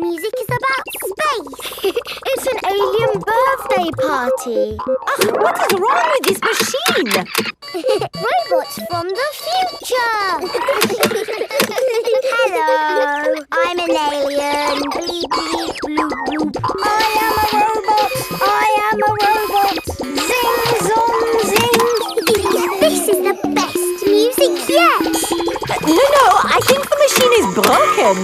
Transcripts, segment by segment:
music is about space. It's an alien birthday party. What is wrong with this machine? Robots from the future. Hello, I'm an alien. Bleep, bleep, bloop, bloop. I am a robot. Zing, zong, zing. This is the best music yet. No, I think the machine is broken.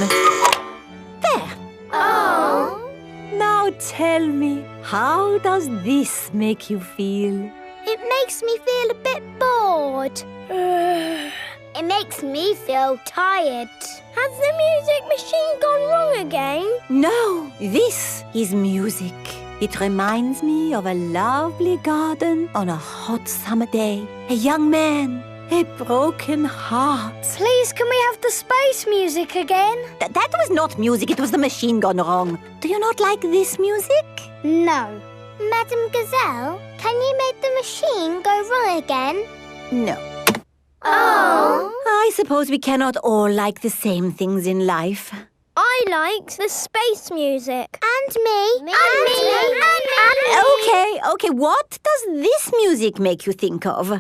There. Oh. Now tell me, how does this make you feel? It makes me feel a bit bored. It makes me feel tired. Has the music machine gone wrong again? No, this is music. It reminds me of a lovely garden on a hot summer day. A young man, a broken heart. Please, can we have the space music again? That was not music, it was the machine gone wrong. Do you not like this music? No. Madam Gazelle, can you make the machine go wrong again? No. Oh. I suppose we cannot all like the same things in life. I like the space music. And me. And me. Okay, what does this music make you think of?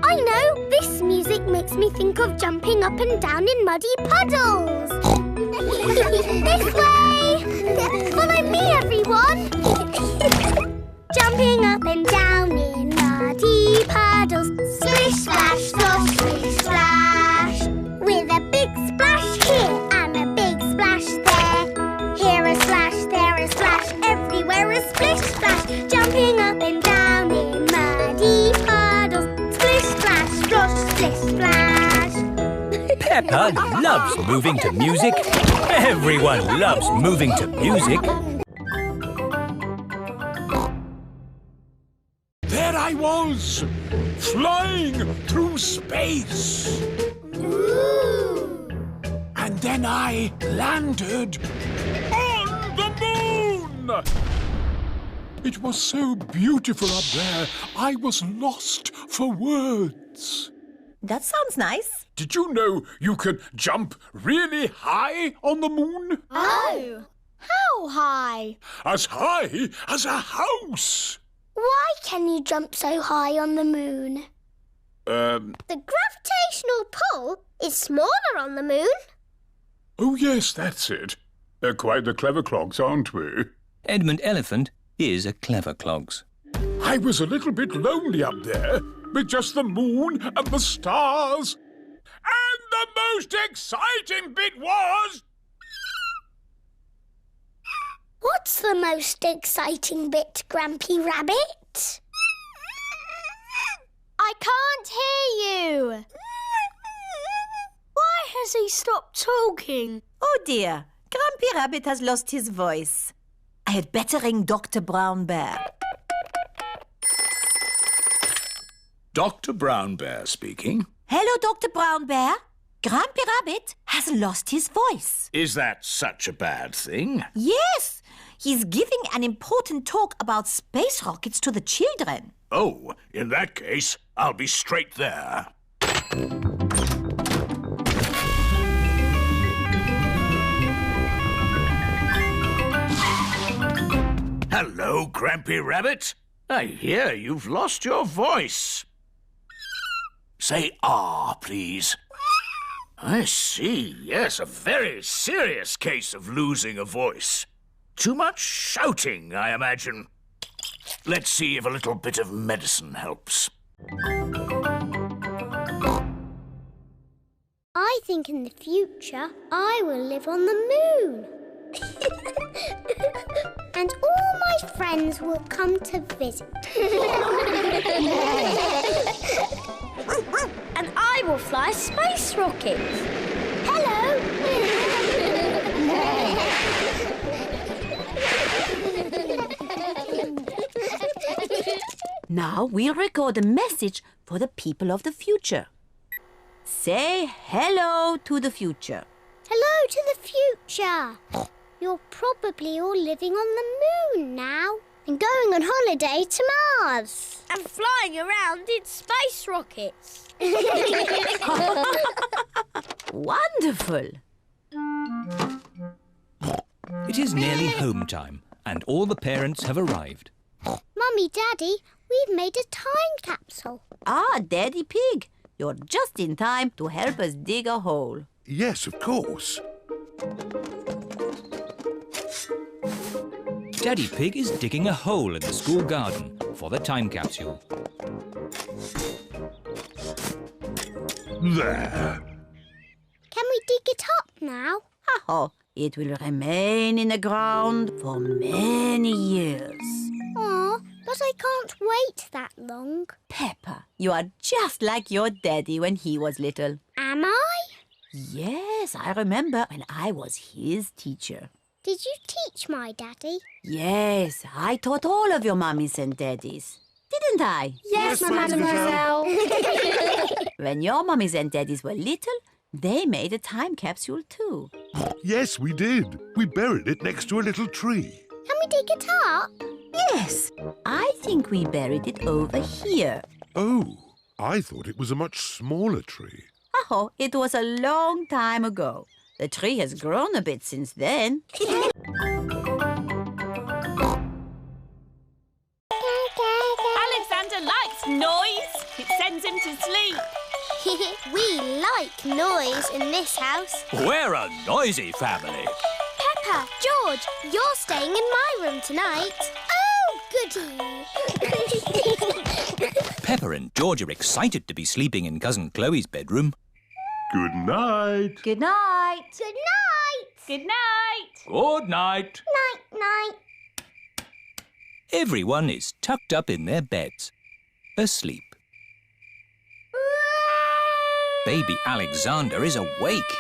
I know. This music makes me think of jumping up and down in muddy puddles. This way. Follow me, everyone. Jumping up and down in muddy puddles. Splish, splash, splosh, splish, splash. With a big splash here and a big splash there. Here a splash, there a splash, everywhere a splish, splash. Jumping up and down in muddy puddles. Splish, splash, splosh, splish, splash. Peppa loves moving to music. Everyone loves moving to music. There I was, flying through space. Ooh. And then I landed on the moon. It was so beautiful up there, I was lost for words. That sounds nice. Did you know you can jump really high on the moon? Oh. How high? As high as a house. Why can you jump so high on the moon? The gravitational pull is smaller on the moon. Oh, yes, that's it. They're quite the clever clogs, aren't we? Edmund Elephant is a clever clogs. I was a little bit lonely up there, with just the moon and the stars. And the most exciting bit was... What's the most exciting bit, Grampy Rabbit? I can't hear you. Why has he stopped talking? Oh dear, Grumpy Rabbit has lost his voice. I had better ring Dr. Brown Bear. Dr. Brown Bear speaking. Hello, Dr. Brown Bear. Grumpy Rabbit has lost his voice. Is that such a bad thing? Yes, he's giving an important talk about space rockets to the children. Oh, in that case, I'll be straight there. Hello, Grampy Rabbit. I hear you've lost your voice. Say ah, please. I see, yes, a very serious case of losing a voice. Too much shouting, I imagine. Let's see if a little bit of medicine helps. I think in the future I will live on the moon. And all my friends will come to visit. And I will fly a space rocket. Hello. Now we'll record a message for the people of the future. Say hello to the future. Hello to the future. You're probably all living on the moon now. And going on holiday to Mars. And flying around in space rockets. Wonderful. It is nearly home time, and all the parents have arrived. Mummy, Daddy, we've made a time capsule. Ah, Daddy Pig, you're just in time to help us dig a hole. Yes, of course. Daddy Pig is digging a hole in the school garden for the time capsule. There. Can we dig it up now? Oh, it will remain in the ground for many years. Aw, but I can't wait that long. Peppa, you are just like your daddy when he was little. Am I? Yes, I remember when I was his teacher. Did you teach my daddy? Yes, I taught all of your mummies and daddies. Didn't I? Yes, mademoiselle. When your mummies and daddies were little, they made a time capsule too. Yes, we did. We buried it next to a little tree. Can we dig it up? Yes, I think we buried it over here. Oh, I thought it was a much smaller tree. Oh, it was a long time ago. The tree has grown a bit since then. Alexander likes noise. It sends him to sleep. We like noise in this house. We're a noisy family. Peppa, George, you're staying in my room tonight. Oh, goody. Peppa and George are excited to be sleeping in Cousin Chloe's bedroom. Good night. Good night. Good night. Good night. Good night. Night, night. Everyone is tucked up in their beds, asleep. Baby Alexander is awake.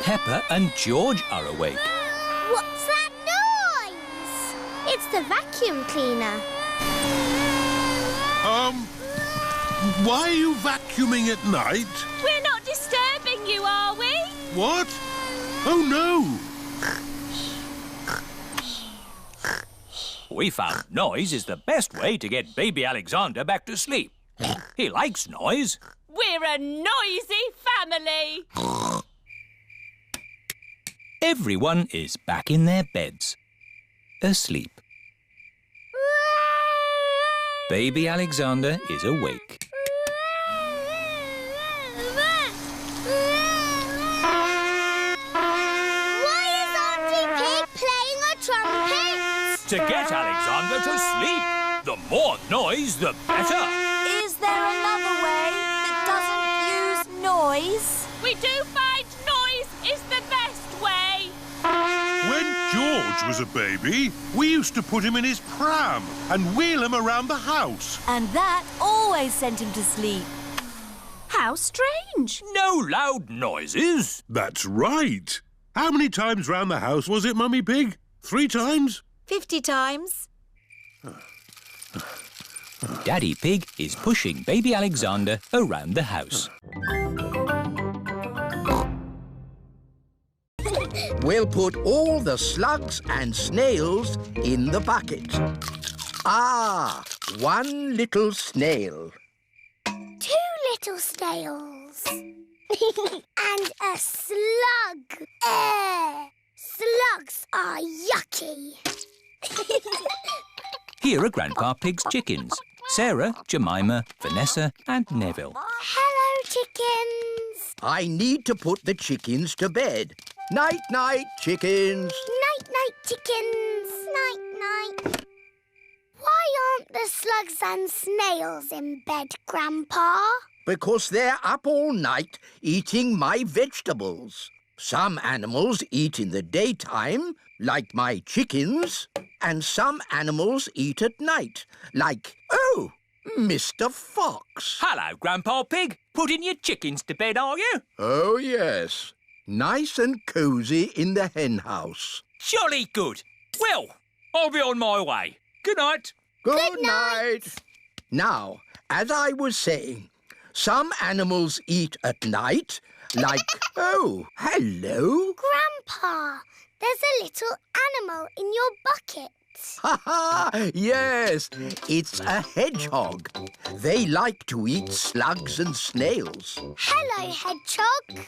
Peppa and George are awake. What's that noise? It's the vacuum cleaner. Why are you vacuuming at night? We're not disturbing you, are we? What? Oh, no. We found noise is the best way to get baby Alexander back to sleep. He likes noise. We're a noisy family. Everyone is back in their beds, asleep. Baby Alexander is awake. Why is Auntie Pig playing a trumpet? To get Alexander to sleep. The more noise, the better. Is there another way that doesn't use noise? We do find noise is the best way. When George was a baby, we used to put him in his pram and wheel him around the house. And that always sent him to sleep. How strange. No loud noises. That's right. How many times round the house was it, Mummy Pig? 3 times? 50 times. Daddy Pig is pushing baby Alexander around the house. We'll put all the slugs and snails in the bucket. Ah, one little snail. 2 little snails. And a slug. Slugs are yucky. Here are Grandpa Pig's chickens. Sarah, Jemima, Vanessa and Neville. Hello, chickens. I need to put the chickens to bed. Night-night, chickens. Night-night, chickens. Night-night. Why aren't the slugs and snails in bed, Grandpa? Because they're up all night eating my vegetables. Some animals eat in the daytime, like my chickens, and some animals eat at night, like, Mr. Fox. Hello, Grandpa Pig. Putting your chickens to bed, are you? Oh, yes. Nice and cosy in the hen house. Jolly good. Well, I'll be on my way. Good night. Good night. Now, as I was saying, some animals eat at night, like, hello. Grandpa, there's a little animal in your bucket. Ha ha! Yes, it's a hedgehog. They like to eat slugs and snails. Hello, hedgehog.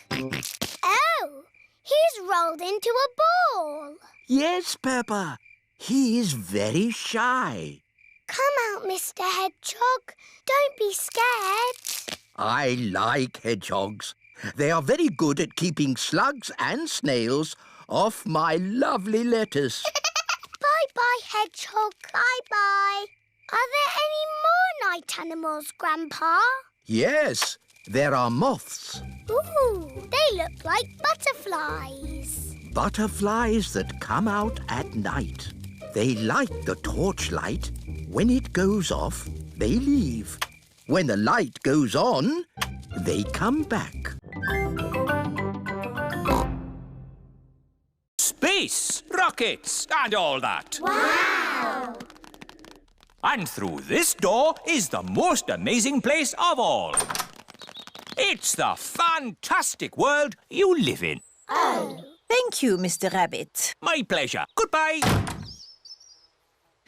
Oh, he's rolled into a ball. Yes, Peppa. He is very shy. Come out, Mr. Hedgehog. Don't be scared. I like hedgehogs. They are very good at keeping slugs and snails off my lovely lettuce. Bye-bye, hedgehog. Bye-bye. Are there any more night animals, Grandpa? Yes, there are moths. Ooh, they look like butterflies. Butterflies that come out at night. They like the torchlight. When it goes off, they leave. When the light goes on, they come back. Space, rockets, and all that. Wow! And through this door is the most amazing place of all. It's the fantastic world you live in. Oh. Thank you, Mr. Rabbit. My pleasure. Goodbye.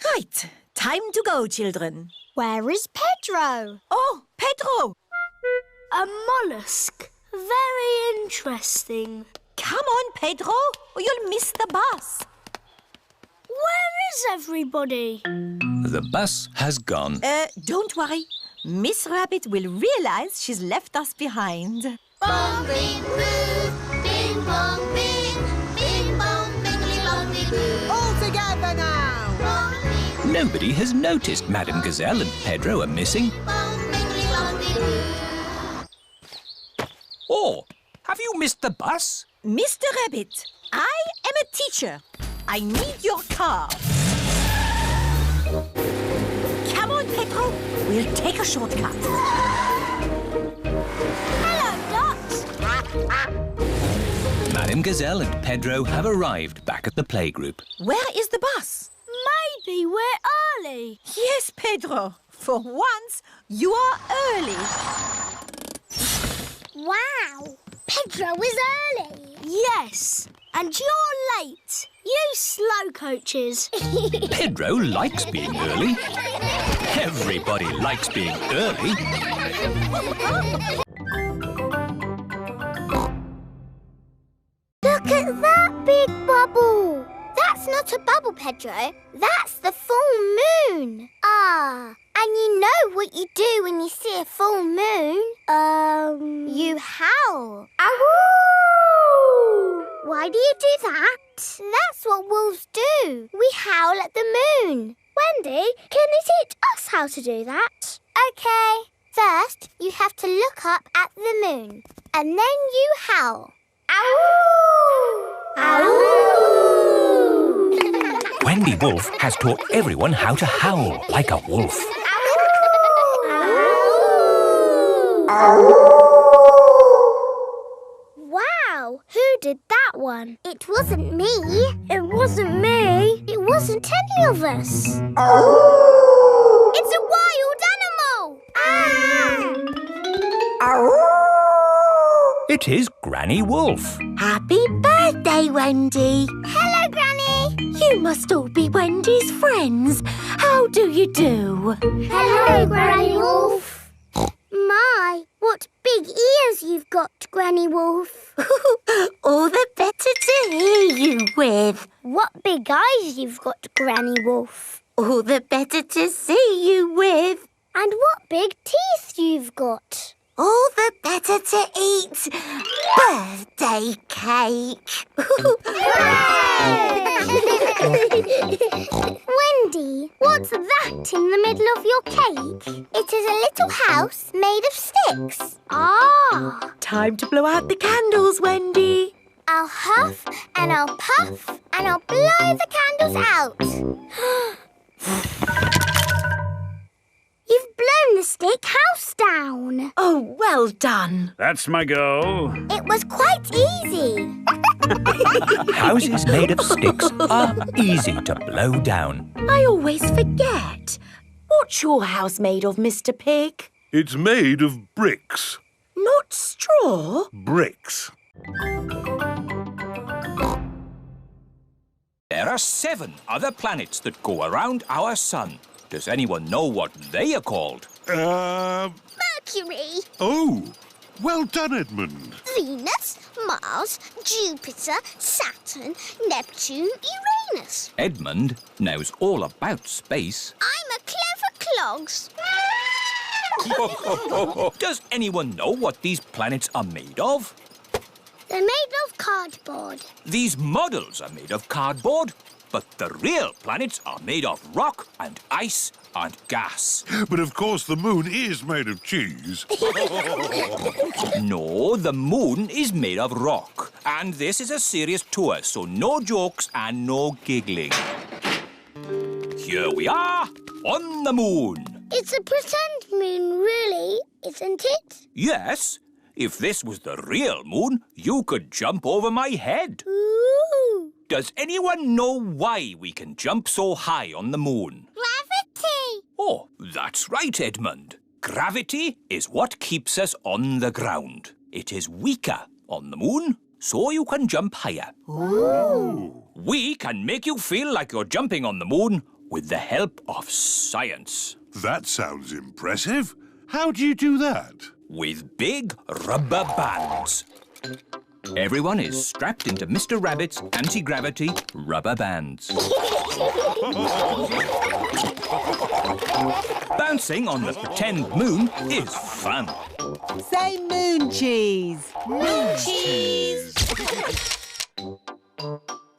Right, time to go, children. Where is Pedro? Oh, Pedro! A mollusk. Very interesting. Come on, Pedro, or you'll miss the bus. Where is everybody? The bus has gone. Don't worry. Miss Rabbit will realise she's left us behind. Bong, bing, boo. Bing, bong, bing. Bing, bong, bingly, bongly, boo. All together now. Bong, bing, Nobody has noticed Madame Gazelle and Pedro are missing. bong, bingly, bongly, boo. Oh, have you missed the bus? Mr. Rabbit, I am a teacher. I need your car. Come on, Pedro. We'll take a shortcut. Hello, Dot. Madame Gazelle and Pedro have arrived back at the playgroup. Where is the bus? Maybe we're early. Yes, Pedro. For once, you are early. Wow. Pedro is early. Yes, and you're late. You slow coaches. Pedro likes being early. Everybody likes being early. Look at that big bubble. That's not a bubble, Pedro. That's the full moon. Ah, and you know what you do when you see a full moon? You howl. Ow! Why do you do that? That's what wolves do. We howl at the moon. Wendy, can you teach us how to do that? Okay. First, you have to look up at the moon. And then you howl. Ow! Ow! Wendy Wolf has taught everyone how to howl like a wolf. Wow, who did that one? It wasn't me. It wasn't me. It wasn't any of us. It's a wild animal. It is Granny Wolf. Happy birthday, Wendy. Hello, Granny. You must all be Wendy's friends. How do you do? Hello, Granny Wolf. My, what big ears you've got, Granny Wolf. All the better to hear you with. What big eyes you've got, Granny Wolf. All the better to see you with. And what big teeth you've got. All the better to eat birthday cake. Wendy, what's that in the middle of your cake? It is a little house made of sticks. Ah! Time to blow out the candles, Wendy. I'll huff and I'll puff and I'll blow the candles out. You've blown the stick house down. Oh, well done. That's my go. It was quite easy. Houses made of sticks are easy to blow down. I always forget. What's your house made of, Mr. Pig? It's made of bricks. Not straw? Bricks. There are 7 other planets that go around our sun. Does anyone know what they are called? Mercury, Oh, well done, Edmund. Venus, Mars, Jupiter, Saturn, Neptune, Uranus. Edmund knows all about space. I'm a clever clogs. Does anyone know what these planets are made of? They're made of cardboard. These models are made of cardboard, but the real planets are made of rock and ice and gas. But of course the moon is made of cheese. No, the moon is made of rock. And this is a serious tour, so no jokes and no giggling. Here we are, on the moon. It's a pretend moon, really, isn't it? Yes, if this was the real moon, you could jump over my head. Ooh! Does anyone know why we can jump so high on the moon? Gravity! Oh, that's right, Edmund. Gravity is what keeps us on the ground. It is weaker on the moon, so you can jump higher. Ooh! We can make you feel like you're jumping on the moon with the help of science. That sounds impressive. How do you do that? With big rubber bands. Everyone is strapped into Mr. Rabbit's anti-gravity rubber bands. Bouncing on the pretend moon is fun. Say moon cheese. Moon cheese!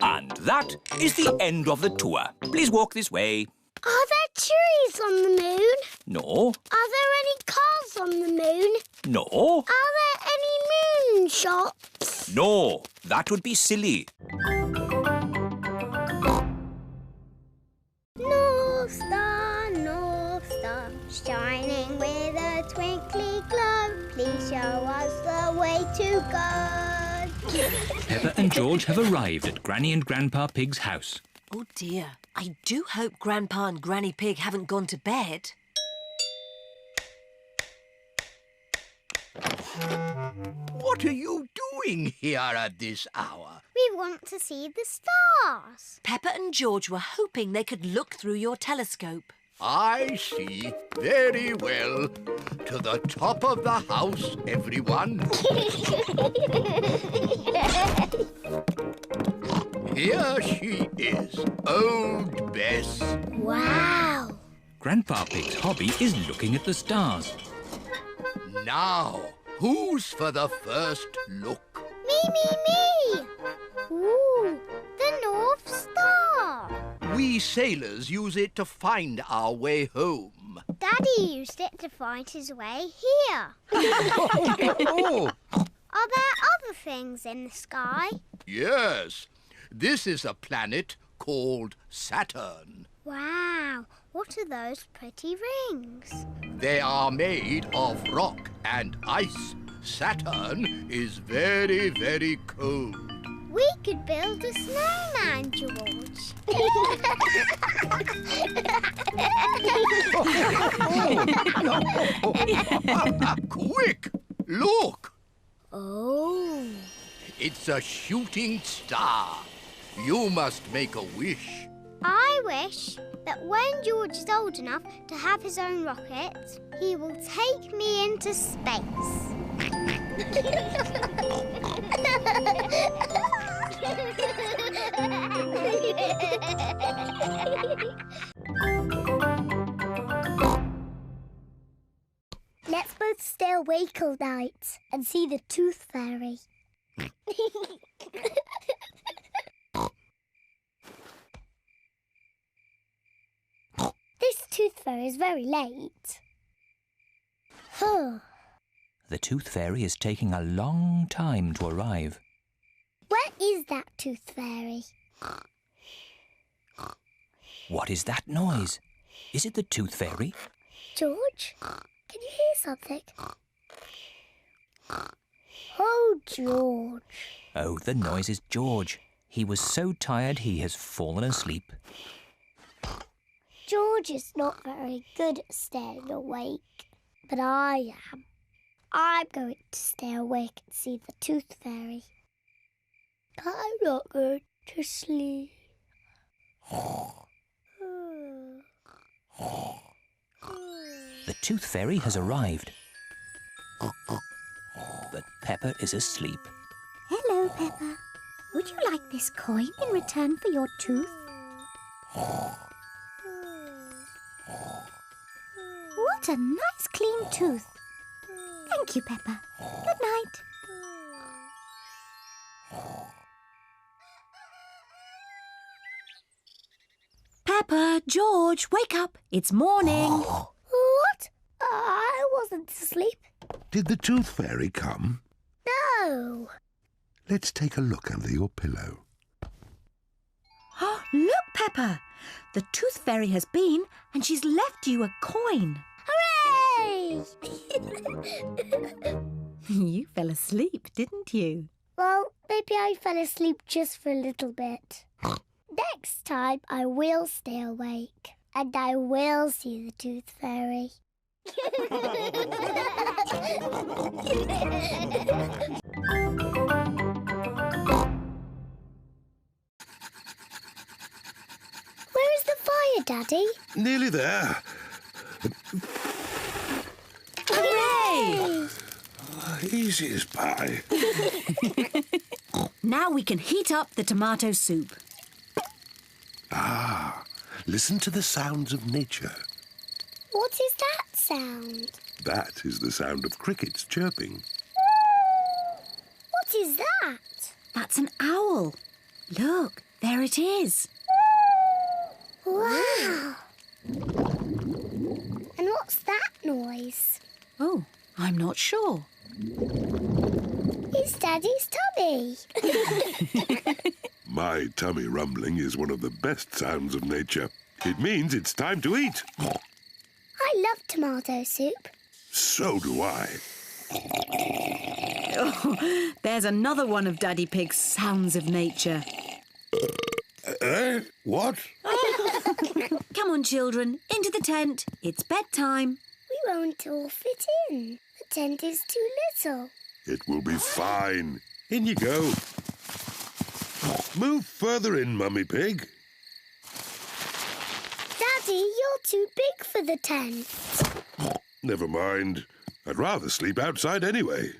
And that is the end of the tour. Please walk this way. Are there trees on the moon? No, Are there any cars on the moon? no, Are there any moon shops? no. That would be silly. North Star, shining with a twinkly glow. Please show us the way to go. Peppa and George have arrived at Granny and Grandpa Pig's house. Oh dear, I do hope Grandpa and Granny Pig haven't gone to bed. What are you doing here at this hour? We want to see the stars. Peppa and George were hoping they could look through your telescope. I see. Very well. To the top of the house, everyone. Here she is, old Bess. Wow! Grandpa Pig's hobby is looking at the stars. Now, who's for the first look? Me! Ooh, the North Star. We sailors use it to find our way home. Daddy used it to find his way here. Oh, Are there other things in the sky? yes. This is a planet called Saturn. Wow, what are those pretty rings? They are made of rock and ice. Saturn is very, very cold. We could build a snowman, George. Quick, look. Oh. It's a shooting star. You must make a wish. I wish that when George is old enough to have his own rocket, he will take me into space. Let's both stay awake all night and see the Tooth Fairy. This Tooth Fairy is very late. The Tooth Fairy is taking a long time to arrive. Where is that Tooth Fairy? What is that noise? Is it the Tooth Fairy? George, can you hear something? Oh, George. Oh, the noise is George. He was so tired he has fallen asleep. George is not very good at staying awake, but I am. I'm going to stay awake and see the Tooth Fairy. But I'm not going to sleep. The Tooth Fairy has arrived. But Peppa is asleep. Hello, Peppa. Would you like this coin in return for your tooth? What a nice clean tooth. Thank you, Peppa. Good night. Peppa, George, wake up. It's morning. What? I wasn't asleep. Did the Tooth Fairy come? No. Let's take a look under your pillow. Look, Peppa. The Tooth Fairy has been and she's left you a coin. Hooray! You fell asleep, didn't you? Well, maybe I fell asleep just for a little bit. Next time I will stay awake and I will see the Tooth Fairy. Where is the fire, Daddy? Nearly there. Hooray! Easy as pie. Now we can heat up the tomato soup. Listen to the sounds of nature. What is that sound? That is the sound of crickets chirping. What is that? That's an owl. Look, there it is. Wow! And what's that noise? Oh, I'm not sure. It's Daddy's tummy. My tummy rumbling is one of the best sounds of nature. It means it's time to eat. I love tomato soup. So do I. Oh, there's another one of Daddy Pig's sounds of nature. What? Come on, children, into the tent. It's bedtime. We won't all fit in. The tent is too little. It will be fine. In you go. Move further in, Mummy Pig. Daddy, you're too big for the tent. Never mind. I'd rather sleep outside anyway.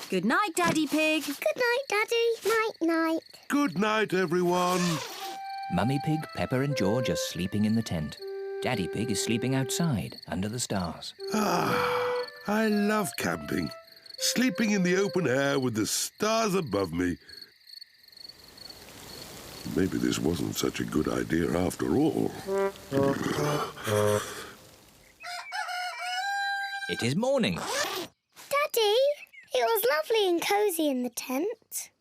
Good night, Daddy Pig. Good night, Daddy. Night-night. Good night, everyone. Mummy Pig, Peppa and George are sleeping in the tent. Daddy Pig is sleeping outside, under the stars. I love camping. Sleeping in the open air with the stars above me. Maybe this wasn't such a good idea after all. It is morning. Daddy, it was lovely and cosy in the tent.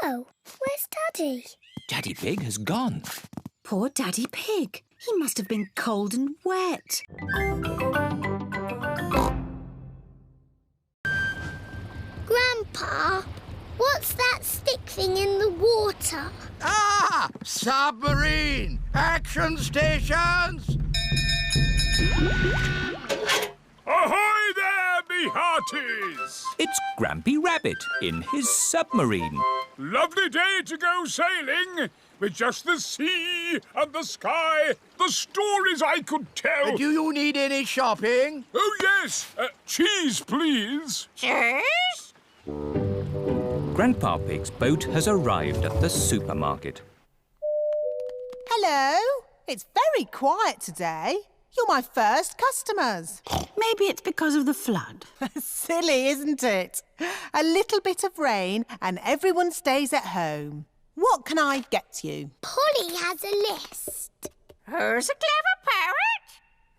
Oh, where's Daddy? Daddy Pig has gone. Poor Daddy Pig. He must have been cold and wet. Grandpa, what's that stick thing in the water? Submarine Action stations! Ahoy there, me hearties! It's Grampy Rabbit in his submarine. Lovely day to go sailing, with just the sea and the sky, the stories I could tell. Do you need any shopping? Oh, yes. Cheese, please. Cheese? Grandpa Pig's boat has arrived at the supermarket. Hello. It's very quiet today. You're my first customers. Maybe it's because of the flood. Silly, isn't it? A little bit of rain and everyone stays at home. What can I get you? Polly has a list. Who's a clever parrot?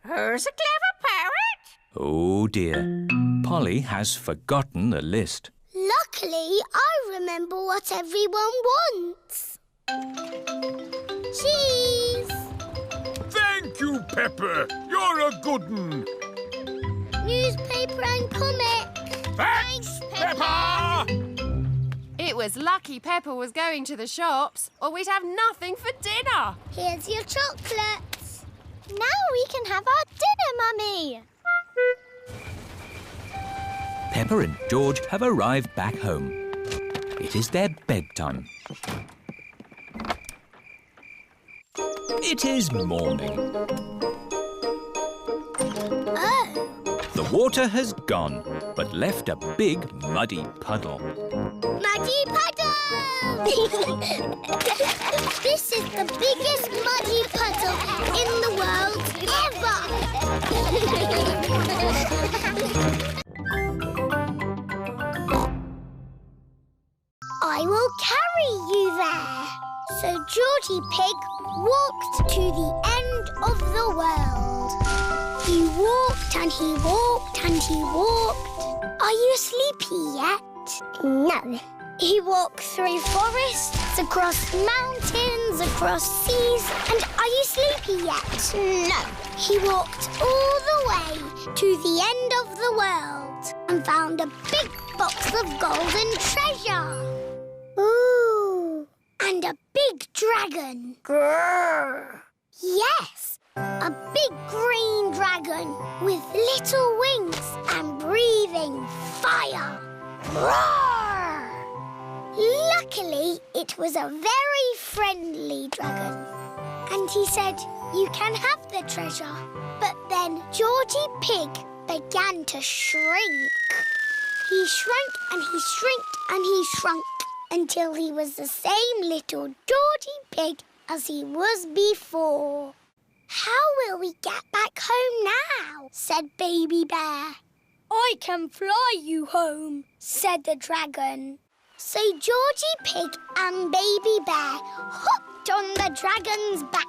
Who's a clever parrot? Oh dear. Polly has forgotten the list. Luckily, I remember what everyone wants. Cheese! Thank you, Pepper. You're a good un. Newspaper and comic. Thanks, Peppa! It was lucky Peppa was going to the shops, or we'd have nothing for dinner. Here's your chocolates. Now we can have our dinner, Mummy. Peppa and George have arrived back home. It is their bedtime. It is morning. Oh. The water has gone, but left a big muddy puddle. Muddy puddle! This is the biggest muddy puddle in the world ever! I will carry you there. So Georgie Pig walked to the end of the world. He walked and he walked and he walked. Are you sleepy yet? No. He walked through forests, across mountains, across seas. And are you sleepy yet? No. He walked all the way to the end of the world and found a big box of golden treasure. Ooh. And a big dragon. Grrr. Yes, a big green dragon with little wings and breathing fire. Roar! Luckily, it was a very friendly dragon. And he said, you can have the treasure. But then Georgie Pig began to shrink. He shrank and he shrinked and he shrunk until he was the same little Georgie Pig as he was before. How will we get back home now? Said Baby Bear. I can fly you home, said the dragon. So Georgie Pig and Baby Bear hopped on the dragon's back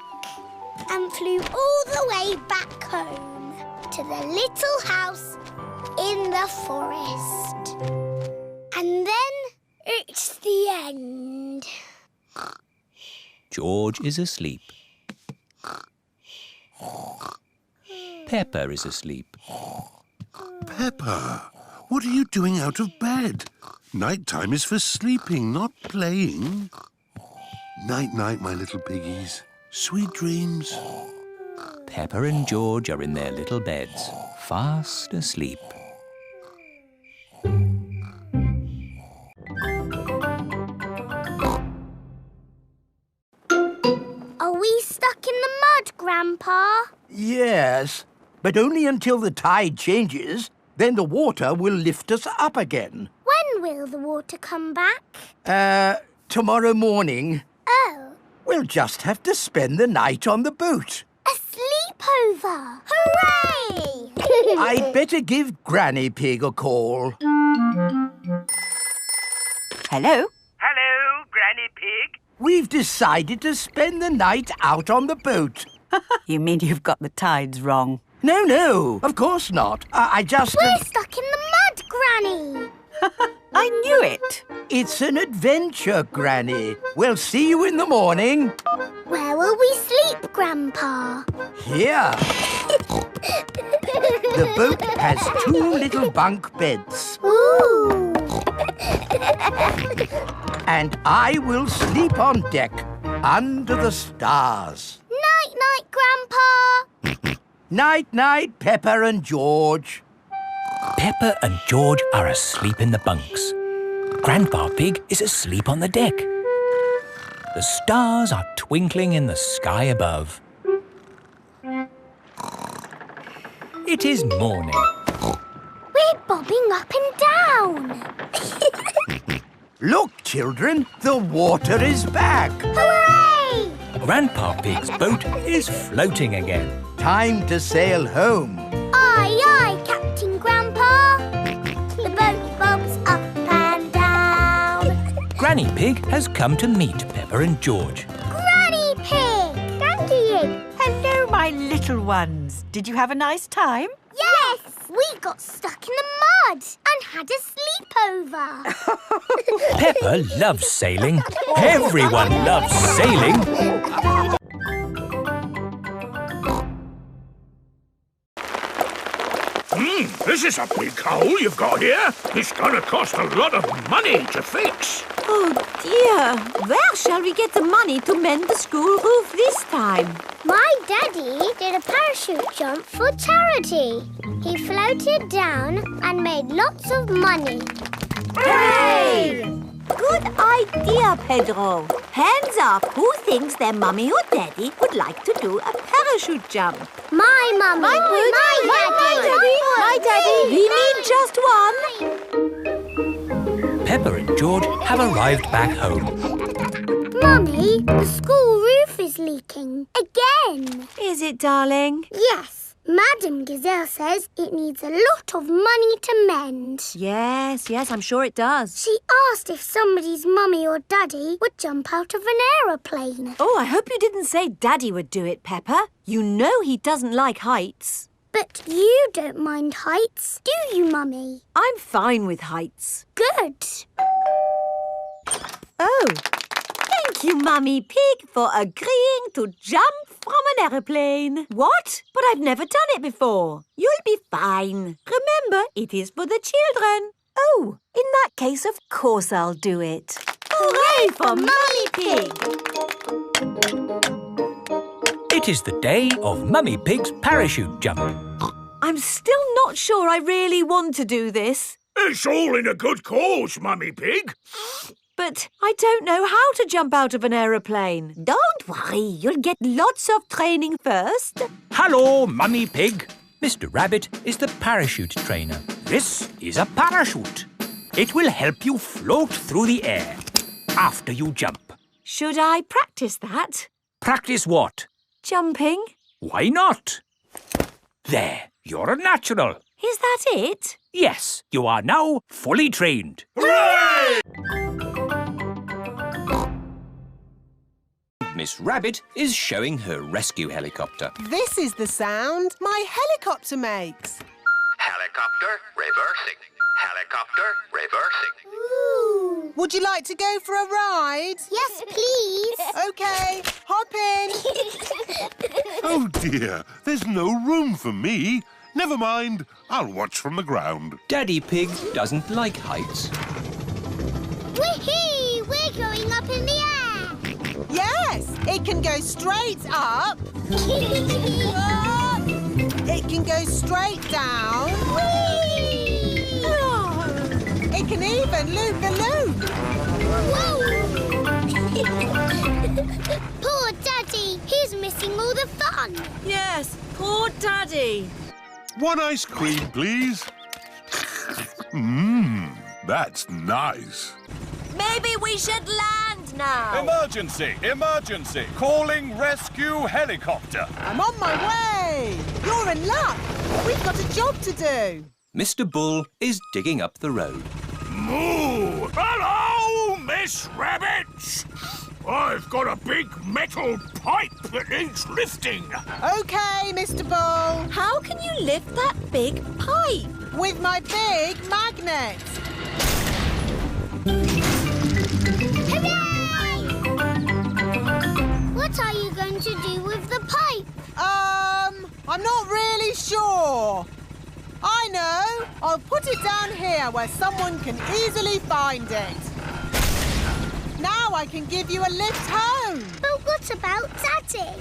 and flew all the way back home to the little house in the forest. And then it's the end. George is asleep. Peppa is asleep. Peppa, what are you doing out of bed? Night-time is for sleeping, not playing. Night-night, my little piggies. Sweet dreams. Peppa and George are in their little beds, fast asleep. Are we stuck in the mud, Grandpa? Yes, but only until the tide changes. Then the water will lift us up again. When will the water come back? Tomorrow morning. Oh. We'll just have to spend the night on the boat. A sleepover! Hooray! I'd better give Granny Pig a call. Hello? Hello, Granny Pig. We've decided to spend the night out on the boat. You mean you've got the tides wrong? No, of course not. I just... We're stuck in the mud, Granny. I knew it. It's an adventure, Granny. We'll see you in the morning. Where will we sleep, Grandpa? Here. The boat has 2 little bunk beds. Ooh. And I will sleep on deck under the stars. Night-night, Grandpa. Night-night, Peppa and George. Peppa and George are asleep in the bunks. Grandpa Pig is asleep on the deck. The stars are twinkling in the sky above. It is morning. We're bobbing up and down. Look, children, the water is back. Hooray! Grandpa Pig's boat is floating again. Time to sail home. Aye, aye, Captain Grandpa. The boat bobs up and down. Granny Pig has come to meet Peppa and George. Granny Pig! Thank you. Hello, my little ones. Did you have a nice time? Yes! We got stuck in the mud and had a sleepover. Peppa loves sailing. Everyone loves sailing. This is a big hole you've got here. It's going to cost a lot of money to fix. Oh, dear. Where shall we get the money to mend the school roof this time? My daddy did a parachute jump for charity. He floated down and made lots of money. Hooray! Good idea, Pedro. Hands up. Who thinks their mummy or daddy would like to do a parachute jump? My mummy. My daddy. My daddy. We need just one. Peppa and George have arrived back home. Mummy, the school roof is leaking. Again. Is it, darling? Yes. Madam Gazelle says it needs a lot of money to mend. Yes, I'm sure it does. She asked if somebody's mummy or daddy would jump out of an aeroplane. Oh, I hope you didn't say Daddy would do it, Peppa. You know he doesn't like heights. But you don't mind heights, do you, Mummy? I'm fine with heights. Good. Oh, thank you, Mummy Pig, for agreeing to jump from an aeroplane. What? But I've never done it before. You'll be fine. Remember, it is for the children. Oh, in that case, of course I'll do it. Hooray for Mummy Pig! It is the day of Mummy Pig's parachute jump. I'm still not sure I really want to do this. It's all in a good cause, Mummy Pig. But I don't know how to jump out of an aeroplane. Don't worry, you'll get lots of training first. Hello, Mummy Pig. Mr. Rabbit is the parachute trainer. This is a parachute. It will help you float through the air after you jump. Should I practice that? Practice what? Jumping. Why not? There, you're a natural. Is that it? Yes, you are now fully trained. Hooray! Miss Rabbit is showing her rescue helicopter. This is the sound my helicopter makes. Helicopter reversing. Helicopter reversing. Ooh. Would you like to go for a ride? Yes, please. OK, hop in. Oh, dear. There's no room for me. Never mind. I'll watch from the ground. Daddy Pig doesn't like heights. Whee! We're going up in the air. Yes, it can go straight up. It can go straight down. Whee! Oh, it can even loop the loop. Whoa! Poor Daddy, he's missing all the fun. Yes, poor Daddy. One ice cream, please. That's nice. Maybe we should land now. Emergency! Emergency! Calling rescue helicopter. I'm on my way. You're in luck. We've got a job to do. Mr. Bull is digging up the road. Moo! Hello, Miss Rabbit! I've got a big metal pipe that needs lifting. OK, Mr. Bull. How can you lift that big pipe? With my big magnet. Hooray! What are you going to do with the pipe? I'm not really sure. I know. I'll put it down here where someone can easily find it. Now I can give you a lift home. But what about Daddy?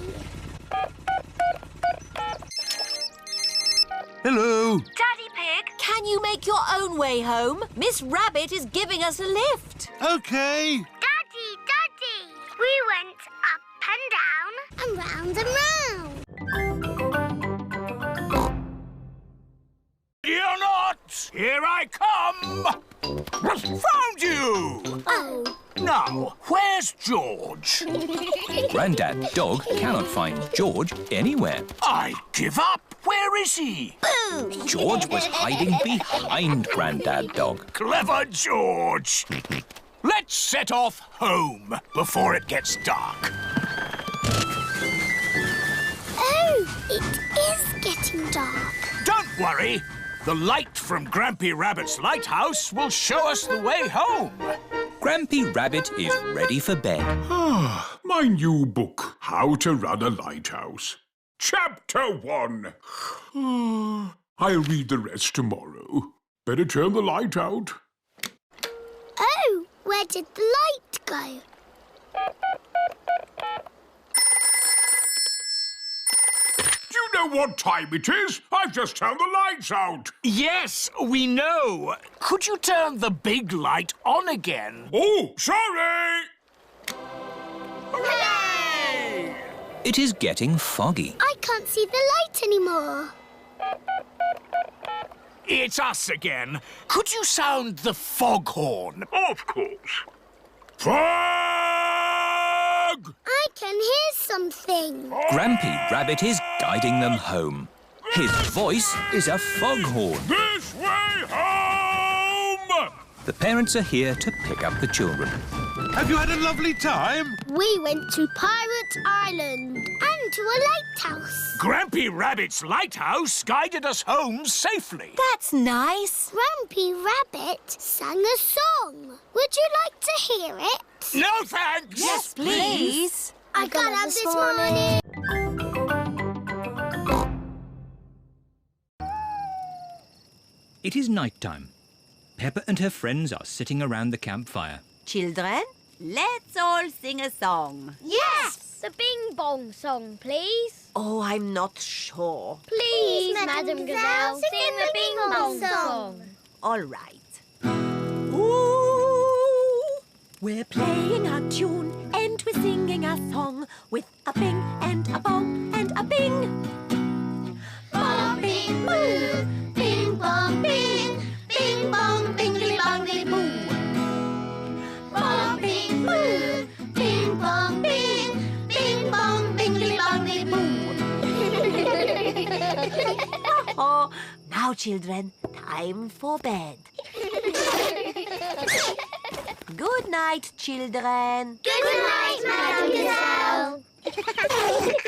Hello. Daddy Pig, Can you make your own way home? Miss Rabbit is giving us a lift. OK. Daddy! We went up and down and round and round. You're not! Here I come! Found you! Oh. Now, where's George? Grandad Dog cannot find George anywhere. I give up. Where is he? Boo! George was hiding behind Grandad Dog. Clever George. Let's set off home before it gets dark. Oh, it is getting dark. Don't worry. The light from Grampy Rabbit's lighthouse will show us the way home. Grampy Rabbit is ready for bed. My new book, How to Run a Lighthouse. Chapter 1. I'll read the rest tomorrow. Better turn the light out. Oh, where did the light go? You know what time it is? I've just turned the lights out. Yes, we know. Could you turn the big light on again? Oh, sorry! Hooray! It is getting foggy. I can't see the light anymore. It's us again. Could you sound the foghorn? Of course. Fog! I can hear something. Grampy Rabbit is guiding them home. His voice is a foghorn. This way home! The parents are here to pick up the children. Have you had a lovely time? We went to Pirate Island and to a lighthouse. Grampy Rabbit's lighthouse guided us home safely. That's nice. Grampy Rabbit sang a song. Would you like to hear it? No thanks! Yes, please. I got up this morning. It is night time. Peppa and her friends are sitting around the campfire. Children, let's all sing a song. Yes! The Bing Bong song, please. Oh, I'm not sure. Please, Madam Gazelle, sing the Bing Bong song. All right. Ooh, we're playing a tune and we're singing a song with a bing and a bong and a bing. Bong, bing, boo. Bing, bong, bing. Bing, bong, bingly, bongly, boo. Bong, bing, boo. Bing, bong, bing. Bing, bong, bingly, bongly, boo. Oh, now, children, time for bed. Good night, children. Good night, Madam Gazelle.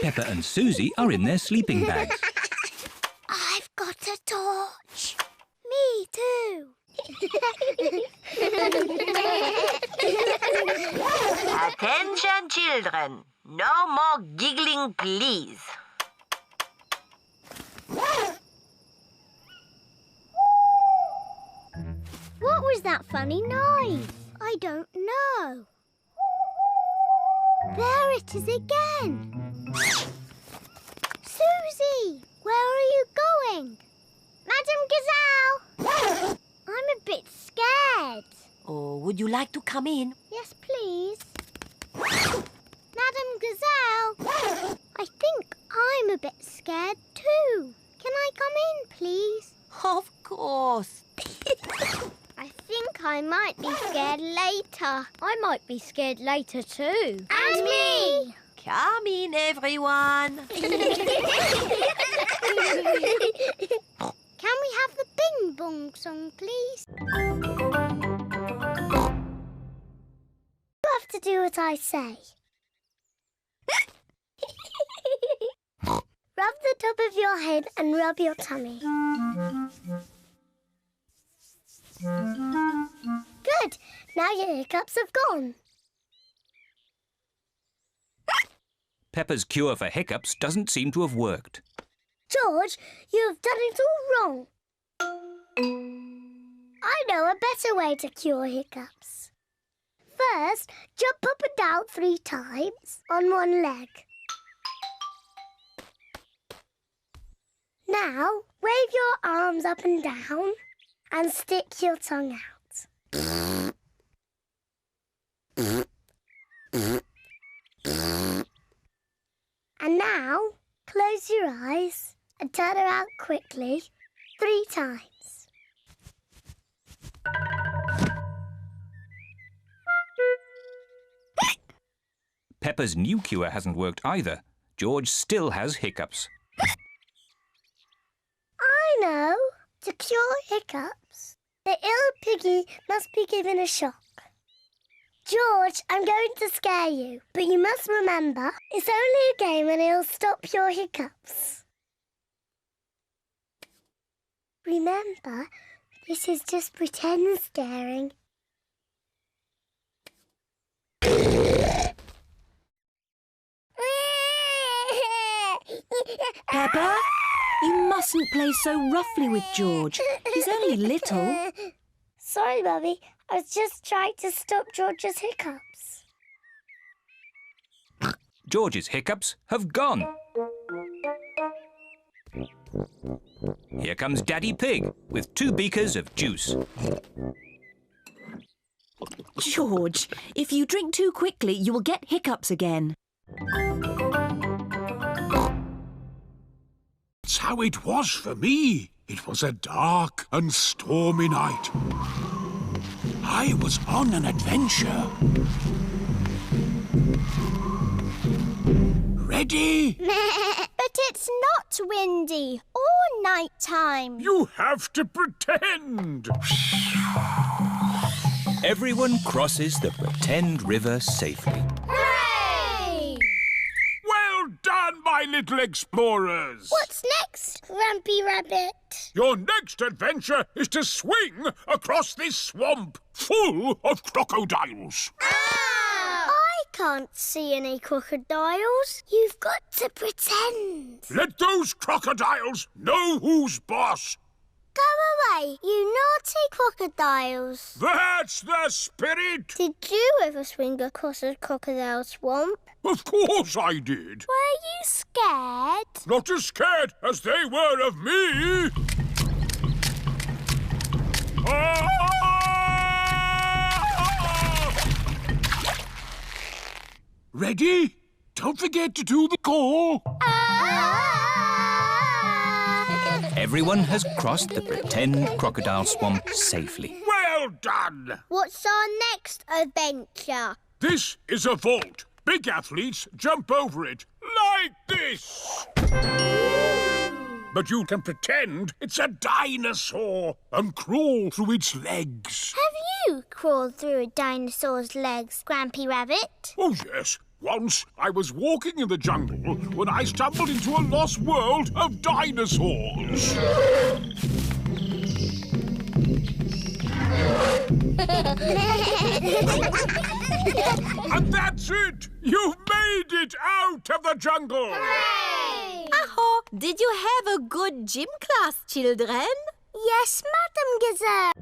Peppa and Suzy are in their sleeping bags. I've got a torch. Me too. Attention, children. No more giggling, please. What was that funny noise? I don't know. There it is again. Suzy, where are you going? Madam Gazelle! I'm a bit scared. Oh, would you like to come in? Yes, please. Madam Gazelle, I think I'm a bit scared too. Can I come in, please? Of course. I think I might be scared later. I might be scared later too. And me! Come in, everyone. Can we have the Bing Bong song, please? You have to do what I say. Rub the top of your head and rub your tummy. Good. Now your hiccups have gone. Peppa's cure for hiccups doesn't seem to have worked. George, you have done it all wrong. I know a better way to cure hiccups. First, jump up and down 3 times on one leg. Now, wave your arms up and down and stick your tongue out. And now, close your eyes and turn around quickly 3 times. Peppa's new cure hasn't worked either. George still has hiccups. I know. To cure hiccups, the ill piggy must be given a shock. George, I'm going to scare you, but you must remember, it's only a game and it'll stop your hiccups. Remember, this is just pretend scaring. Peppa, you mustn't play so roughly with George. He's only little. Sorry, Mummy. I was just trying to stop George's hiccups. George's hiccups have gone. Here comes Daddy Pig with 2 beakers of juice. George, if you drink too quickly, you will get hiccups again. That's how it was for me. It was a dark and stormy night. I was on an adventure. Ready? But it's not windy or night time. You have to pretend. Everyone crosses the pretend river safely. Hooray! Well done, my little explorers. What's next, Grumpy Rabbit? Your next adventure is to swing across this swamp full of crocodiles. I can't see any crocodiles. You've got to pretend. Let those crocodiles know who's boss. Go away, you naughty crocodiles. That's the spirit. Did you ever swing across a crocodile swamp? Of course I did. Were you scared? Not as scared as they were of me. Ready? Don't forget to do the call. Everyone has crossed the pretend crocodile swamp safely. Well done. What's our next adventure? This is a vault. Big athletes jump over it like this. But you can pretend it's a dinosaur and crawl through its legs. Have you crawled through a dinosaur's legs, Grampy Rabbit? Oh, yes. Once I was walking in the jungle when I stumbled into a lost world of dinosaurs. And that's it! You've made it out of the jungle! Hooray! Aho, did you have a good gym class, children? Yes, Madam Gazelle.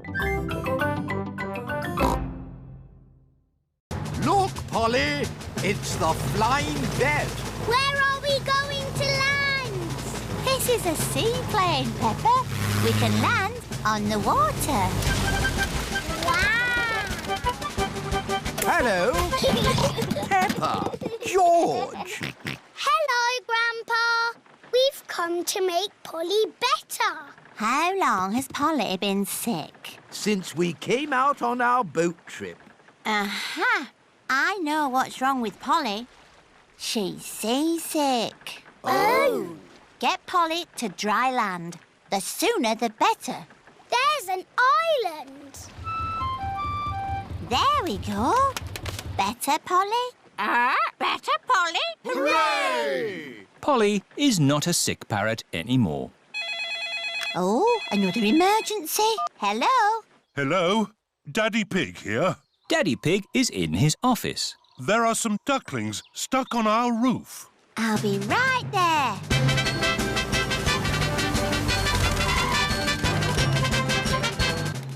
Look, Polly, it's the flying bed. Where are we going to land? This is a seaplane, Peppa. We can land on the water. Wow! Hello, Peppa, George. Hello, Grandpa. We've come to make Polly better. How long has Polly been sick? Since we came out on our boat trip. Aha! I know what's wrong with Polly. She's seasick. Oh! Get Polly to dry land. The sooner the better. There's an island. There we go. Better, Polly? Better, Polly? Hooray! Polly is not a sick parrot anymore. Oh, another emergency. Hello? Hello? Daddy Pig here. Daddy Pig is in his office. There are some ducklings stuck on our roof. I'll be right there.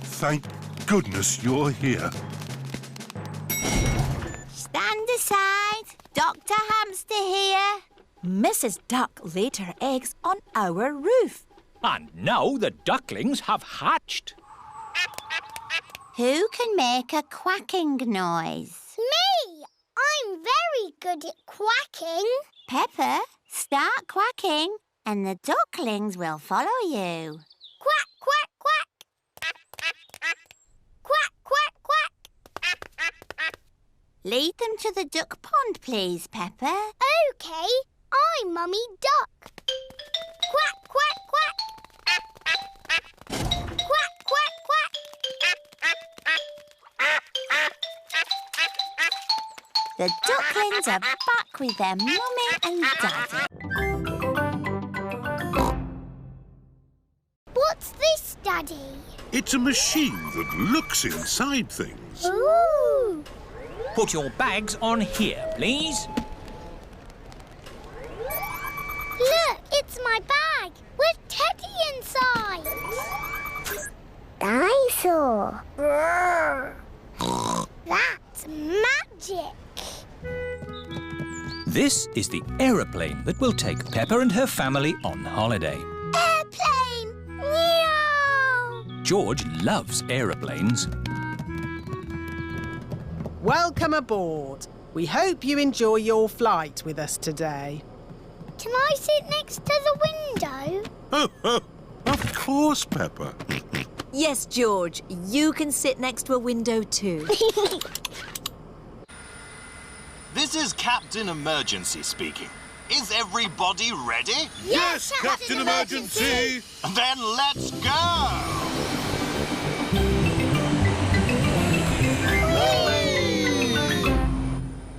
Thank goodness you're here. Stand aside. Dr. Hamster here. Mrs. Duck laid her eggs on our roof. And now the ducklings have hatched. Who can make a quacking noise? Me! I'm very good at quacking. Peppa, start quacking and the ducklings will follow you. Quack, quack, quack. Quack, quack, quack. Lead them to the duck pond, please, Peppa. OK, I'm Mummy Duck. Quack, quack, quack. Quack, quack, quack. The ducklings are back with their mummy and daddy. What's this, Daddy? It's a machine that looks inside things. Ooh! Put your bags on here, please. Look, it's my bag with Teddy inside. Dinosaur. That's magic. This is the aeroplane that will take Peppa and her family on holiday. George loves aeroplanes. Welcome aboard. We hope you enjoy your flight with us today. Can I sit next to the window? Of course, Peppa. Yes, George, you can sit next to a window too. This is Captain Emergency speaking. Is everybody ready? Yes, Captain Emergency! Then let's go!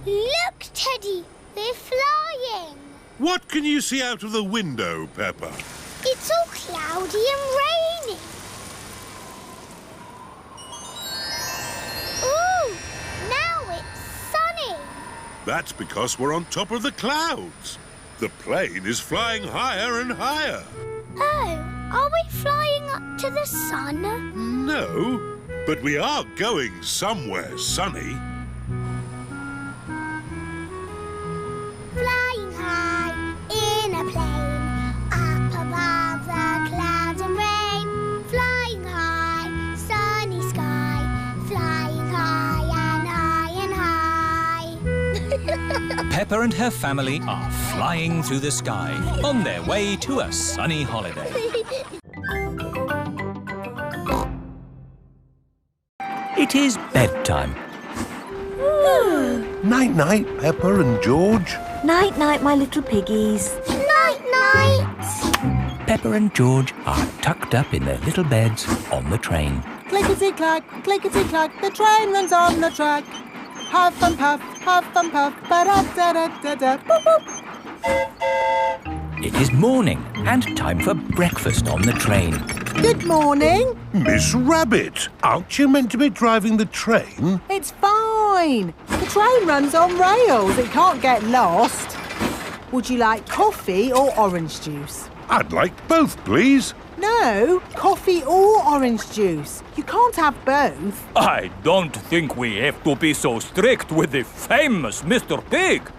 Look, Teddy, we're flying. What can you see out of the window, Peppa? It's all cloudy and rainy. Ooh, now it's sunny. That's because we're on top of the clouds. The plane is flying higher and higher. Oh, are we flying up to the sun? No, but we are going somewhere sunny. Flying high in a plane, up above the clouds and rain. Flying high, sunny sky, flying high and high and high. Peppa and her family are flying through the sky on their way to a sunny holiday. It is bedtime. Night-night, Peppa and George. Night-night, my little piggies. Night-night. Peppa and George are tucked up in their little beds on the train. Clickety-clack, clickety-clack, the train runs on the track. Huff and puff, ba-da-da-da-da, boop, boop. It is morning and time for breakfast on the train. Good morning. Miss Rabbit, aren't you meant to be driving the train? It's fine. The train runs on rails. It can't get lost. Would you like coffee or orange juice? I'd like both, please. No, coffee or orange juice. You can't have both. I don't think we have to be so strict with the famous Mr. Pig.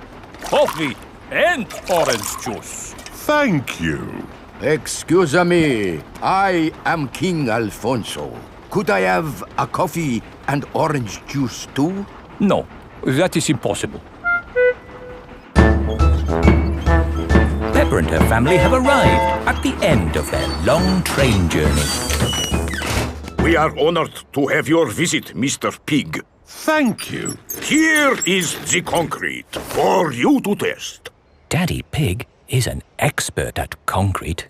Coffee and orange juice. Thank you. Excuse me, I am King Alfonso. Could I have a coffee and orange juice too? No, that is impossible. Peppa and her family have arrived at the end of their long train journey. We are honored to have your visit, Mr. Pig. Thank you. Here is the concrete for you to test. Daddy Pig is an expert at concrete.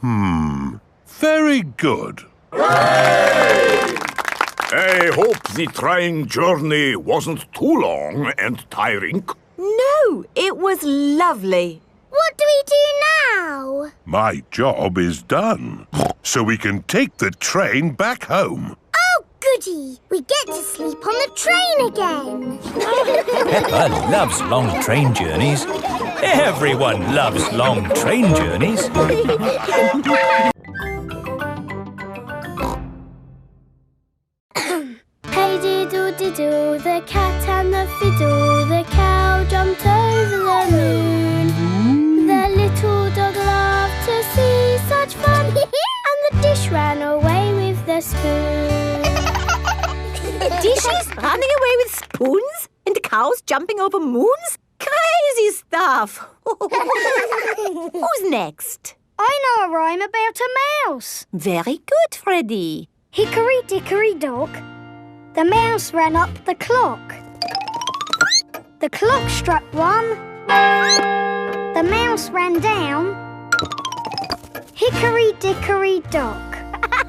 Very good. I hope the train journey wasn't too long and tiring. No, it was lovely. What do we do now? My job is done, so we can take the train back home. Oh, goody! We get to sleep on the train again. Peppa loves long train journeys. Everyone loves long train journeys. Hey diddle diddle, the cat and the fiddle, the cow jumped over the moon. The little dog loved to see such fun, and the dish ran away with the spoon. Dishes running away with spoons and cows jumping over moons? Crazy stuff. Who's next? I know a rhyme about a mouse. Very good, Freddy. Hickory dickory dock, the mouse ran up the clock. The clock struck 1, the mouse ran down. Hickory dickory dock.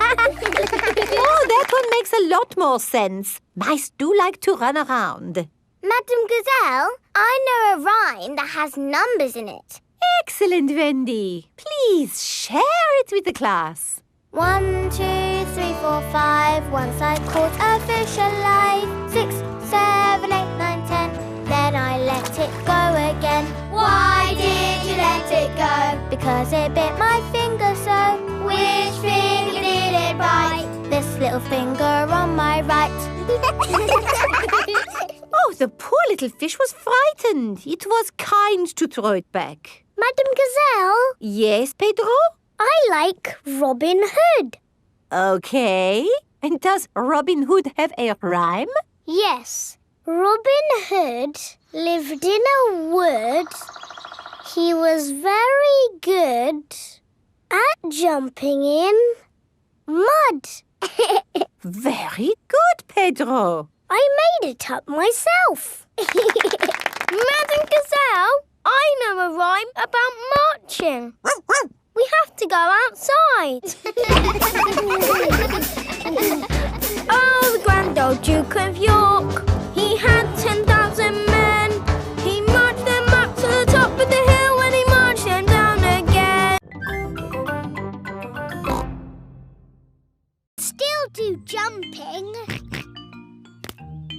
Oh, that one makes a lot more sense. Mice do like to run around. Madam Gazelle, I know a rhyme that has numbers in it. Excellent, Wendy. Please share it with the class. 1, 2, 3, 4, 5. Once I caught a fish alive. 6, 7, 8, 9, 10. Then I let it go again. Why did you let it go? Because it bit my finger so. Which finger did it bite? This little finger on my right. Oh, the poor little fish was frightened. It was kind to throw it back. Madam Gazelle? Yes, Pedro? I like Robin Hood. OK. And does Robin Hood have a rhyme? Yes. Robin Hood lived in a wood. He was very good at jumping in mud. Very good, Pedro. I made it up myself. Madam Gazelle, I know a rhyme about marching. We have to go outside. Oh, the grand old Duke of York, he had 10,000 men. He marched them up to the top of the hill and he marched them down again. Still do jumping.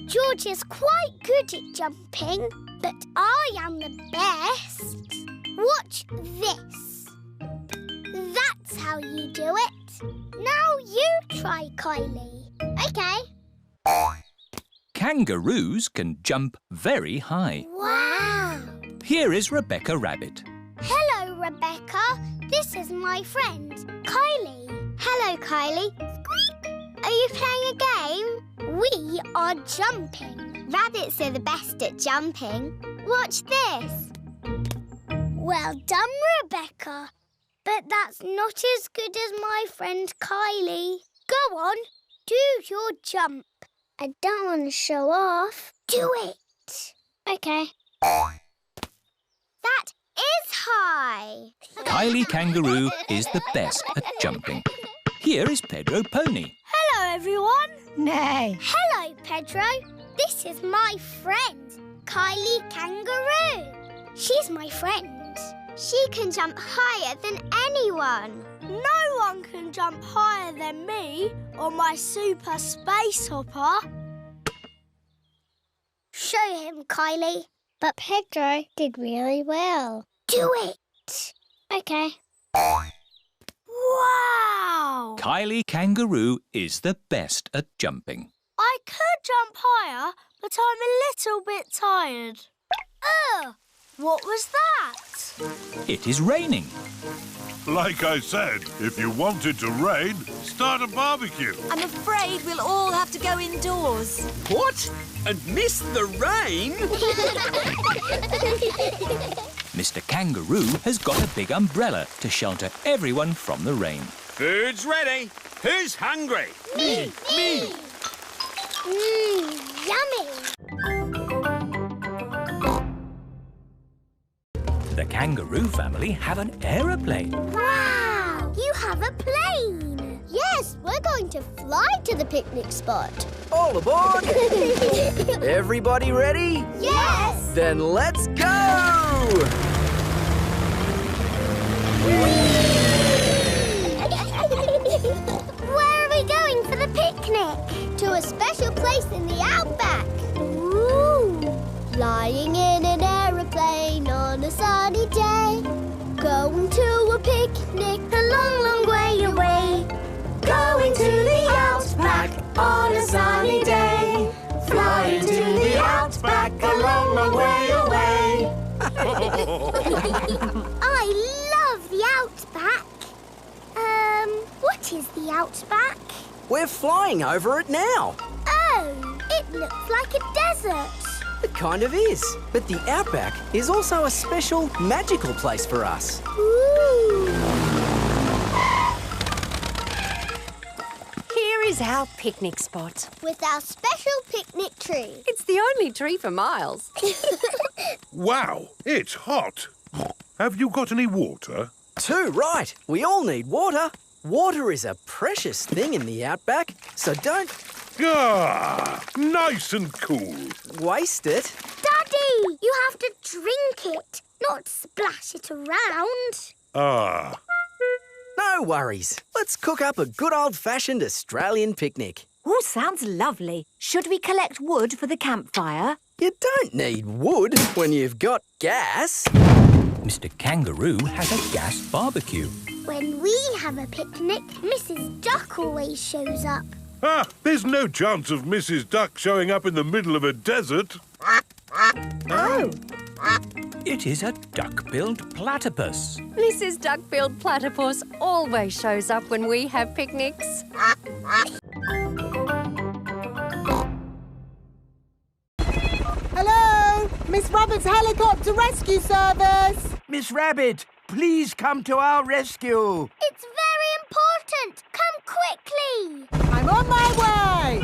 George is quite good at jumping, but I am the best. Watch this. That's how you do it. Now you try, Kylie. OK. Kangaroos can jump very high. Wow. Here is Rebecca Rabbit. Hello, Rebecca. This is my friend, Kylie. Hello, Kylie. Are you playing a game? We are jumping. Rabbits are the best at jumping. Watch this. Well done, Rebecca. But that's not as good as my friend Kylie. Go on, do your jump. I don't want to show off. Do it. OK. That is high. Kylie Kangaroo is the best at jumping. Here is Pedro Pony. Hello, everyone. Nay. Hello, Pedro. This is my friend, Kylie Kangaroo. She's my friend. She can jump higher than anyone. No one can jump higher than me or my super space hopper. Show him, Kylie. But Pedro did really well. Do it. OK. Wow! Kylie Kangaroo is the best at jumping. I could jump higher, but I'm a little bit tired. Ugh! What was that? It is raining. Like I said, if you want it to rain, start a barbecue. I'm afraid we'll all have to go indoors. What? And miss the rain? Mr. Kangaroo has got a big umbrella to shelter everyone from the rain. Food's ready. Who's hungry? Me! Yummy! The Kangaroo family have an aeroplane. Wow! You have a plane! Yes, we're going to fly to the picnic spot. All aboard! Everybody ready? Yes! Then let's go! Where are we going for the picnic? To a special place in the Outback. Ooh! Flying in an aeroplane on a sunny day. Going to a picnic a long, long way away. Going to the Outback on a sunny day. Flying to the Outback a long, long way away. I love the Outback. What is the Outback? We're flying over it now. Oh, it looks like a desert. It kind of is. But the Outback is also a special, magical place for us. Ooh. Here is our picnic spot. With our special picnic tree. It's the only tree for miles. Wow, it's hot. Have you got any water? Too right. We all need water. Water is a precious thing in the Outback, so don't... Ah, nice and cool. Waste it. Daddy, you have to drink it, not splash it around. Ah. No worries. Let's cook up a good old-fashioned Australian picnic. Oh, sounds lovely. Should we collect wood for the campfire? You don't need wood when you've got gas. Mr. Kangaroo has a gas barbecue. When we have a picnic, Mrs. Duck always shows up. Ah, there's no chance of Mrs. Duck showing up in the middle of a desert. Oh. It is a duck-billed platypus. Mrs. Duck-billed Platypus always shows up when we have picnics. Hello, Miss Rabbit's helicopter rescue service. Miss Rabbit, please come to our rescue. It's very important. Come quickly. I'm on my way.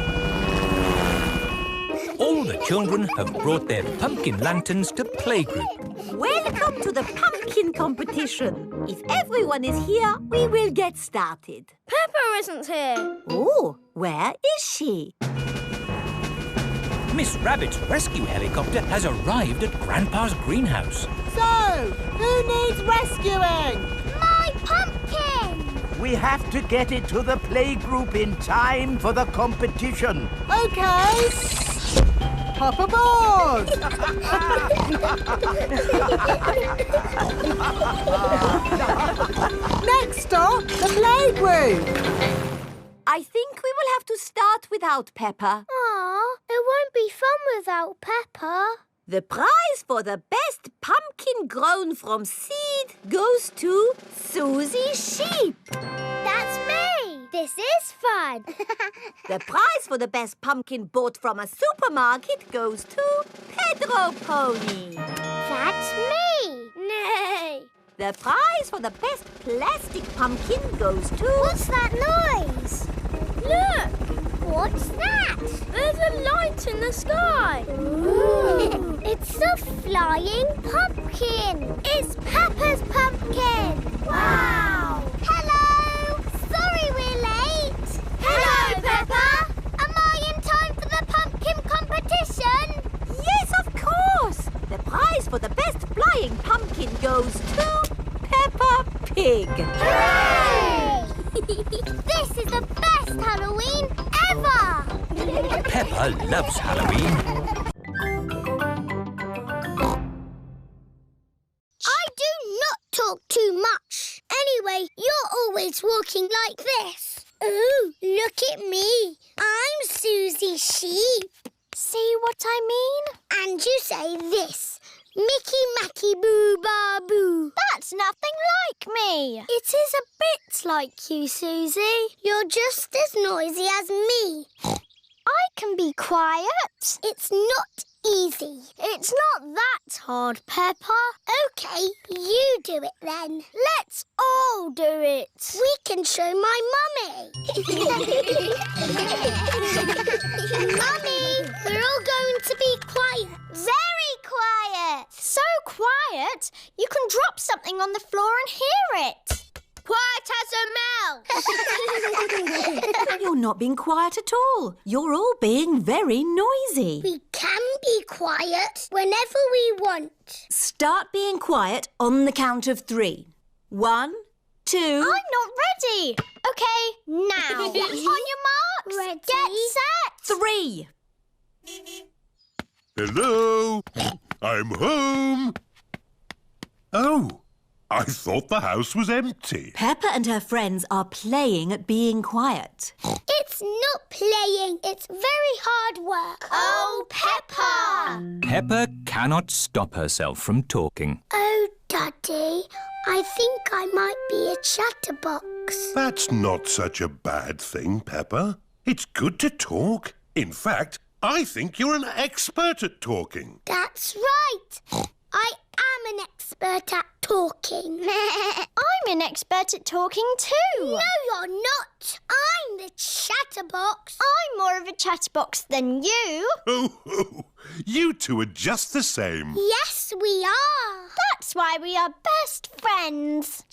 All the children have brought their pumpkin lanterns to playgroup. Welcome to the pumpkin competition. If everyone is here, we will get started. Peppa isn't here. Oh, where is she? Miss Rabbit's rescue helicopter has arrived at Grandpa's greenhouse. So, who needs rescuing? My pumpkin. We have to get it to the playgroup in time for the competition. Okay. Hop aboard! Next stop, the playgroup. I think we will have to start without Peppa. Aw, it won't be fun without Peppa. The prize for the best pumpkin grown from seed goes to Suzy Sheep. That's me. This is fun. The prize for the best pumpkin bought from a supermarket goes to Pedro Pony. That's me. Nay. The prize for the best plastic pumpkin goes to... What's that noise? Look! What's that? There's a light in the sky. Ooh. It's a flying pumpkin. It's Peppa's pumpkin. Wow! Hello! Sorry we're late. Hello, Peppa. Am I in time for the pumpkin competition? Yes, of course! The prize for the best flying pumpkin goes to Peppa Pig. Hooray! This is the best Halloween ever! Peppa loves Halloween. I do not talk too much. Anyway, you're always walking like this. Ooh, look at me. I'm Suzy Sheep. See what I mean? And you say this. Mickey Macky Boo Ba Boo. That's nothing like me. It is a bit like you, Suzy. You're just as noisy as me. I can be quiet. It's not easy. It's not that hard, Peppa. OK, you do it then. Let's all do it. We can show my mummy. Mummy, we're all going to be quiet. Very quiet. So quiet, you can drop something on the floor and hear it. Quiet as a mouse. You're not being quiet at all. You're all being very noisy. We can be quiet whenever we want. Start being quiet on the count of 3. 1, 2... I'm not ready. OK, now. On your marks. Ready. Get set. 3. Hello? I'm home. Oh, I thought the house was empty. Peppa and her friends are playing at being quiet. It's not playing. It's very hard work. Oh, Peppa! Peppa cannot stop herself from talking. Oh, Daddy, I think I might be a chatterbox. That's not such a bad thing, Peppa. It's good to talk. In fact, I think you're an expert at talking. That's right. I am an expert at talking. I'm an expert at talking too. No, you're not. I'm the chatterbox. I'm more of a chatterbox than you. Oh, you two are just the same. Yes, we are. That's why we are best friends.